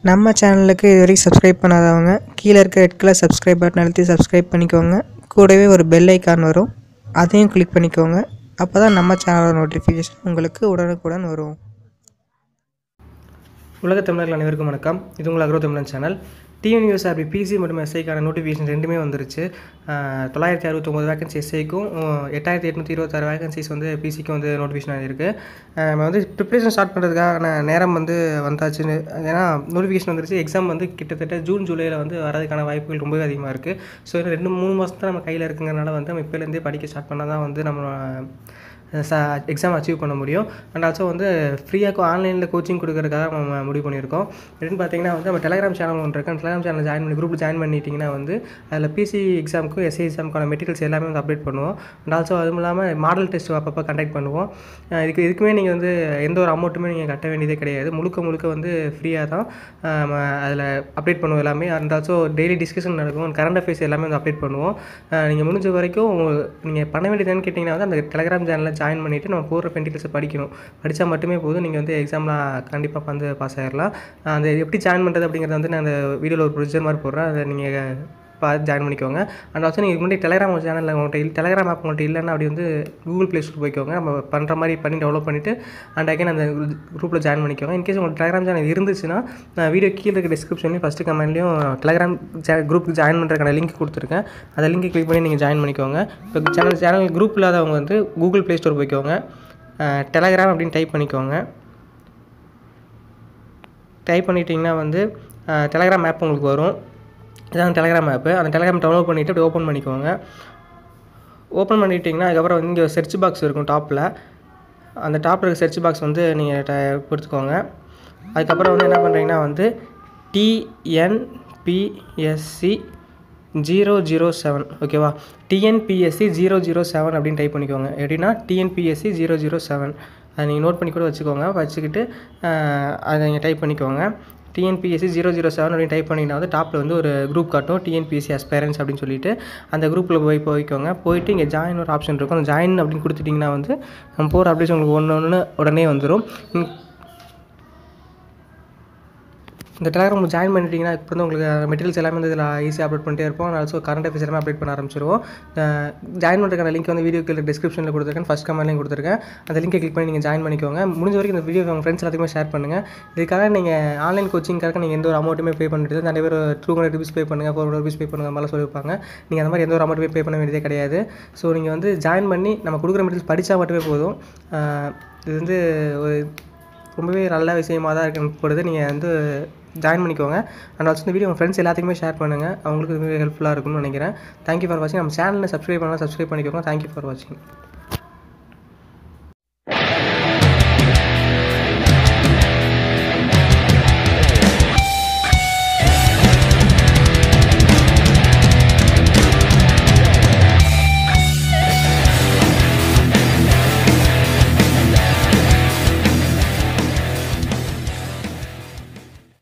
நம்ம சேனலுக்கு இதுவரைக்கும் சப்ஸ்கிரைப் பண்ணாதவங்க கீழே இருக்க ரெட் கலர் சப்ஸ்கிரைப் பட்டன் அழுத்தி சப்ஸ்கிரைப் பண்ணிக்கோங்க. கூடவே ஒரு பெல் ஐக்கான் வரும், அதையும் கிளிக் பண்ணிக்கோங்க. அப்போ தான் நம்ம சேனலோட நோட்டிஃபிகேஷன் உங்களுக்கு உடனுக்குடன் வரும். உலக தமிழர்கள் அனைவருக்கும் வணக்கம். இது உங்கள் அக்ரோ தமிழன் சேனல். டிஎன்யூஎஸ்ஆர்பி பிசி மற்றும் எஸ்ஐக்கான நோட்டிஃபிகேஷன் ரெண்டுமே வந்துருச்சு. 969 வேகன்சி எஸ்ஐக்கும் 8826 வேகன்சிஸ் வந்து பிசிக்கும் வந்து நோட்டிஃபிகேஷன் ஆகிருக்கு. நம்ம வந்து ப்ரிப்ரேஷன் ஸ்டார்ட் பண்ணுறதுக்கான நேரம் வந்து வந்தாச்சுன்னு, ஏன்னா நோட்டிஃபிகேஷன் வந்துருச்சு. எக்ஸாம் வந்து கிட்டத்தட்ட ஜூன் ஜூலையில் வந்து வரதுக்கான வாய்ப்புகள் ரொம்பவே அதிகமாக இருக்குது. ஸோ 2-3 மாதம் தான் நம்ம கையில் இருக்குங்கிறனால வந்து நம்ம இப்போலேருந்தே படிக்க ஸ்டார்ட் பண்ணால் தான் வந்து நம்ம எக்ஸாம் அச்சீவ் பண்ண முடியும். அண்ட் ஆல்சோ வந்து ஃப்ரீயாக ஆன்லைனில் கோச்சிங் கொடுக்குறதுக்காக நம்ம முடிவு பண்ணியிருக்கோம். எப்படின்னு பார்த்தீங்கன்னா வந்து நம்ம டெலிகிராம் சேனல் ஒன்று இருக்குது. டெலிகிராம் சேனல் ஜாயின் பண்ணி குரூப்பில் ஜாயின் பண்ணிட்டீங்கன்னா வந்து அதில் பிசி எக்ஸாமுக்கும் எஸ்ஐ எக்ஸாமுக்கான மெட்டீரியல்ஸ் எல்லாமே வந்து அப்டேட் பண்ணுவோம். அண்ட் ஆல்சோ அதுவும் இல்லாமல் மாடல் டெஸ்ட் அப்பப்போ கண்டக்ட் பண்ணுவோம். இதுக்குமே நீங்கள் வந்து எந்த ஒரு அமௌண்ட்டுமே நீங்கள் கட்ட வேண்டியதே கிடையாது. முழுக்க வந்து ஃப்ரீயாக தான் அதில் அப்டேட் பண்ணுவோம் எல்லாமே. அண்ட் ஆல்சோ டெய்லி டிஸ்கஷன் நடக்கும். கரண்ட் அஃபேர்ஸ் எல்லாமே வந்து அப்டேட் பண்ணுவோம். நீங்கள் முடிஞ்ச வரைக்கும் நீங்கள் பண்ண வேண்டியதுன்னு கேட்டிங்கன்னா வந்து அந்த டெலிகிராம் சேனலில் ஜாயின் பண்ணிவிட்டு நம்ம போடுற மெட்டீரியல்ஸை படித்தா மட்டுமே போதும். நீங்கள் வந்து எக்ஸாமில் கண்டிப்பாக வந்து பாஸ் ஆகிடலாம். அந்த எப்படி ஜாயின் பண்ணுறது அப்படிங்கிறத வந்து நான் அந்த வீடியோவில் ஒரு ப்ரொசீஜர் மாதிரி போடுறேன். அதை நீங்கள் பார்த்து ஜாயின் பண்ணிக்கோங்க. அண்ட் ஆல்சோ நீங்கள் முன்னாடி டெலிகிராம் சேனலில் உங்கள்கிட்ட டெலிகிராம் ஆப் உங்கள்கிட்ட இல்லைன்னா அப்படி வந்து கூகுள் ப்ளே ஸ்டோர் போய்க்கோங்க. நம்ம பண்ணுற மாதிரி பண்ணி டெவலப் பண்ணிவிட்டு அண்ட் அகைன் அந்த குரூப்பில் ஜாயின் பண்ணிக்கோங்க. இன்கேஸ் உங்களுக்கு டெலிகிராம் சேனல் இருந்துச்சுன்னா நான் வீடியோ கீழே இருக்க டிஸ்கிரிப்ஷன்லையும் ஃபஸ்ட்டு கமெண்ட்லையும் டெலிகிராம் குரூப்புக்கு ஜாயின் பண்ணுறதுக்கான லிங்க் கொடுத்துருக்கேன். அந்த லிங்க்கை கிளிக் பண்ணி நீங்கள் ஜாயின் பண்ணிக்கோங்க. இப்போ சேனல் குரூப் இல்லாதவங்க வந்து கூகுள் ப்ளே ஸ்டோர் போய்க்கோங்க. டெலிகிராம் அப்படின்னு டைப் பண்ணிக்கோங்க. டைப் பண்ணிட்டீங்கன்னா வந்து டெலிகிராம் ஆப் உங்களுக்கு வரும். இதான் டெலிகிராம் ஆப்பு. அந்த டெலிகிராம் டவுன்லோட் பண்ணிவிட்டு அப்படி ஓப்பன் பண்ணிக்கோங்க. ஓப்பன் பண்ணிட்டீங்கன்னா அதுக்கப்புறம் வந்து இங்கே சர்ச் பாக்ஸ் இருக்கும் டாப்பில். அந்த டாப்பில் இருக்க சர்ச் பாக்ஸ் வந்து நீங்கள் கொடுத்துக்கோங்க. அதுக்கப்புறம் வந்து என்ன பண்ணுறீங்கன்னா வந்து டிஎன்பிஎஸ்சி 007 ஓகேவா, டிஎன்பிஎஸ்சி 007 அப்படின்னு டைப் பண்ணிக்கோங்க. எப்படின்னா டிஎன்பிஎஸ்சி 007 அதை நீங்கள் நோட் பண்ணி கூட வச்சுக்கோங்க. வச்சுக்கிட்டு அதை நீங்கள் டைப் பண்ணிக்கோங்க. டிஎன்பிஎஸ்சி 007 அப்படின்னு டைப் பண்ணிங்கன்னா வந்து டாப்பில் வந்து ஒரு குரூப் காட்டும், டிஎன்பிஎஸ்சி ஆஸ்பைரன்ஸ் அப்படின்னு சொல்லிட்டு. அந்த குரூப்பில் போய்க்கோங்க. போயிட்டு இங்கே ஜாயின் ஒரு ஆப்ஷன் இருக்கும். அந்த ஜாயின் அப்படின்னு கொடுத்துட்டிங்கன்னா வந்து நம்ம போகிற அப்டேட்ஸ் உங்களுக்கு உடனே வந்துடும். இந்த டெலிகிராம் ஜாயின் பண்ணிட்டீங்கன்னா இப்போ வந்து உங்களுக்கு மெட்டீரியல்ஸ் எல்லாமே வந்து இதில் ஈஸியாக அப்லோட் பண்ணிட்டே இருப்போம். ஆல்சோ கரண்ட் அஃபேர்ஸ் எல்லாமே அப்டேட் பண்ண ஆரம்பிச்சிருவோம். ஜாயின் பண்ணுறதுக்கான லிங்க் வந்து வீடியோ கீழே டிஸ்கிரிப்ஷனில் கொடுத்துருக்கேன், ஃபஸ்ட் கமெண்ட்லையும் கொடுத்துருக்கேன். அந்த லிங்கை கிளிக் பண்ணி நீங்கள் ஜாயின் பண்ணிக்கோங்க. முடிஞ்ச வரைக்கும் இந்த வீடியோ உங்கள் ஃப்ரெண்ட்ஸ் எல்லாத்துக்குமே ஷேர் பண்ணுங்கள். இதுக்காக நீங்கள் ஆன்லைன் கோச்சிங்காக நீங்கள் எந்த ஒரு அமௌண்ட்டுமே பே பண்ணிட்டு நிறைய பேர் 200 rupees பே பண்ணுங்கள், 400 rupees பே பண்ணுங்கள் மாதிரிலாம் சொல்லியிருப்பாங்க. நீங்கள் அந்த மாதிரி எந்த ஒரு அமௌண்ட்டுமே பே பண்ண வேண்டியதே கிடையாது. ஸோ நீங்கள் வந்து ஜாயின் பண்ணி நம்ம கொடுக்குற மெட்டீரியல்ஸ் படித்தா மட்டுமே போதும். இது வந்து ஒரு ரொம்பவே நல்ல விஷயமாக தான் இருக்கப்படுது. நீங்கள் வந்து ஜாயின் பண்ணிக்கோங்க. அண்ட் ஆல்சோ இந்த வீடியோ உங்கள் ஃப்ரெண்ட்ஸ் எல்லாத்துக்குமே ஷேர் பண்ணுங்கள். அவங்களுக்கு இது ஹெல்ப்ஃபுல்லாக இருக்கும்னு நினைக்கிறேன். தேங்க்யூ ஃபார் வாட்சிங். நம்ம சேனலில் சப்ஸ்கிரைப் பண்ணலாம், சப்ஸ்கிரைப் பண்ணிக்கோங்க. தேங்க்யூ ஃபார் வாட்சிங்.